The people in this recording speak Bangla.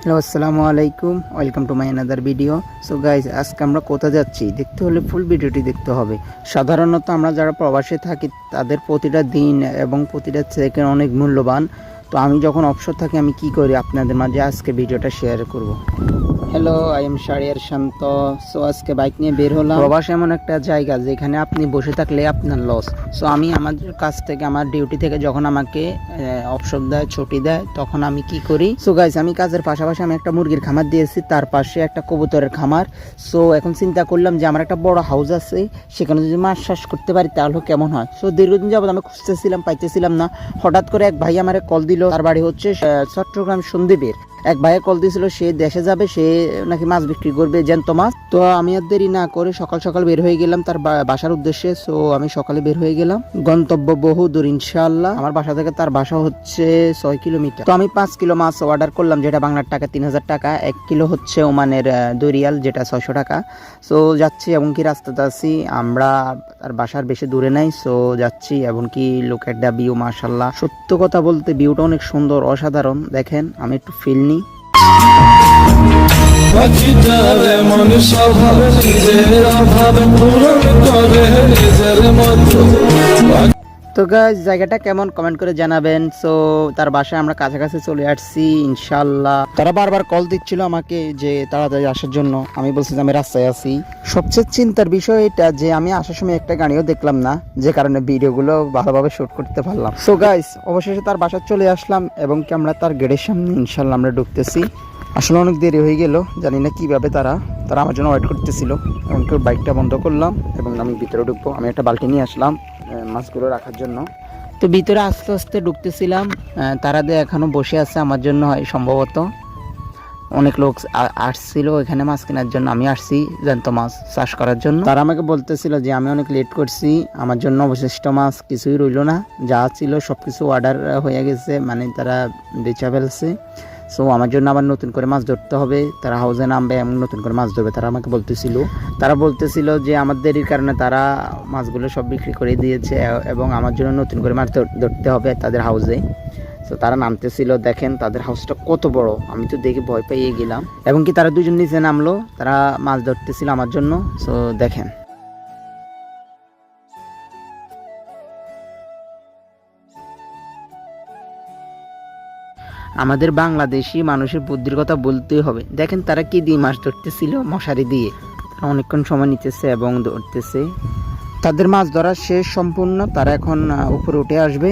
হ্যালো, আসসালামু আলাইকুম। Welcome to my another video. So guys, আজকে আমরা কোথায় যাচ্ছি দেখতে হলে ফুল ভিডিওটি দেখতে হবে। সাধারণত আমরা যারা প্রবাসে থাকি তাদের প্রতিটা দিন এবং প্রতিটা সেকেন্ড অনেক মূল্যবান। তো আমি যখন অবসর থাকি আমি কি করি আপনাদের মাঝে আজকে ভিডিওটা শেয়ার করব। Hello, I am Shariar Shanto. So আজকে বাইক নিয়ে বের হলাম। প্রবাস এমন একটা জায়গা যেখানে আপনি বসে থাকলে আপনার লস। সো আমি আমাদের কাছ থেকে, আমার ডিউটি থেকে যখন আমাকে অবসর দেয়, ছুটি দেয়, তখন আমি কি করি, সো গাইস, আমি কাজের পাশাপাশি আমি একটা মুরগির খামার দিয়েছি, তার পাশে একটা কবুতরের খামার। সো এখন চিন্তা করলাম যে আমার একটা বড় হাউস আছে, সেখানে যদি মাছ চাষ করতে পারি তাহলে কেমন হয়। সো দীর্ঘদিন যাবত আমি খুঁজতেছিলাম, পাইতেছিলাম না। হঠাৎ করে এক ভাই আমার কল দিল। তার বাড়ি হচ্ছে চট্টগ্রাম সন্দ্বীপের। এক ভাইয়ে কল দিয়েছিল, সে দেশে যাবে, সে নাকি মাছ বিক্রি করবে, জ্যান্ত মাছ। তো আমি আর দেরি না করে সকাল সকাল বের হয়ে গেলাম তার বাসার উদ্দেশ্যে। সো আমি সকালে বের হয়ে গেলাম, গন্তব্য বহু দূর ইনশাআল্লাহ। আমার বাসা থেকে তার বাসা হচ্ছে 6 কিলোমিটার। তো আমি 5 কিলো মাছ অর্ডার করলাম, যেটা বাংলার টাকা 3000 টাকা। 1 কিলো হচ্ছে ওমানের 2 রিয়াল, যেটা 600 টাকা। সো যাচ্ছি, এবং কি রাস্তাতে আছি আমরা, তার বাসার বেশি দূরে নাই। সো যাচ্ছি, এবং কি লোক একটা ভিউ, মাশাআল্লাহ। সত্য কথা বলতে ভিউটা অনেক সুন্দর, অসাধারণ। দেখেন, আমি একটু ফিল নিই। তো গাইস, জায়গাটা কেমন কমেন্ট করে জানাবেন। সো তার বাসায় আমরা কাছাকাছি চলে আসছি ইনশাআল্লাহ। তারা বারবার কল দিচ্ছিল আমাকে যে তাড়াতাড়ি আসার জন্য। আমি বলছি যে আমি রাস্তায় আছি। সবচেয়ে চিন্তার বিষয় এটা যে আমি আসার সময় একটা গাড়িও দেখলাম না, যে কারণে ভিডিওগুলো ভালোভাবে শুট করতে পারলাম। সো গাইস, অবশেষে তার বাসায় চলে আসলাম, এবং কি আমরা তার গেটের সামনে ইনশাআল্লাহ আমরা ঢুকতেছি। আসলে অনেক দেরি হয়ে গেল, জানি না কিভাবে তারা আমার জন্য ওয়েট করতেছিল। এমনকি বাইকটা বন্ধ করলাম এবং আমি ভিতরে ঢুকবো। আমি একটা বালতি নিয়ে আসলাম মাছগুলো রাখার জন্য। তো ভিতরে আস্তে আস্তে ঢুকতেছিলাম। তারা এখনো বসে আছে আমার জন্য, হয় সম্ভবত। অনেক লোক আসছিল এখানে মাছ কেনার জন্য। আমি আসছি জ্যান্ত মাছ চাষ করার জন্য। তারা আমাকে বলতেছিল যে আমি অনেক লেট করছি, আমার জন্য অবশিষ্ট মাছ কিছুই রইল না, যা ছিল সবকিছু অর্ডার হয়ে গেছে, মানে তারা বেচা ফেলছে। সো আমার জন্য আবার নতুন করে মাছ ধরতে হবে। তারা হাউজে নামবে এবং নতুন করে মাছ ধরবে। তারা আমাকে বলতেছিল যে আমার দেরির কারণে তারা মাছগুলো সব বিক্রি করে দিয়েছে, এবং আমার জন্য নতুন করে মাছ ধরতে হবে তাদের হাউজে। তো তারা নামতেছিল, দেখেন তাদের হাউসটা কত বড়। আমি তো দেখে ভয় পেয়ে গেলাম। এবং কি তারা দুজন নিচে নামলো, তারা মাছ ধরতেছিল আমার জন্য। সো দেখেন, আমাদের বাংলাদেশি মানুষের বুদ্ধির কথা বলতেই হবে। দেখেন তারা কি দিয়ে মাছ ধরতেছিল, মশারি দিয়ে। তারা অনেকক্ষণ সময় নিতেছে এবং ধরতেছে। তাদের মাছ ধরা শেষ সম্পূর্ণ। তারা এখন উপরে উঠে আসবে।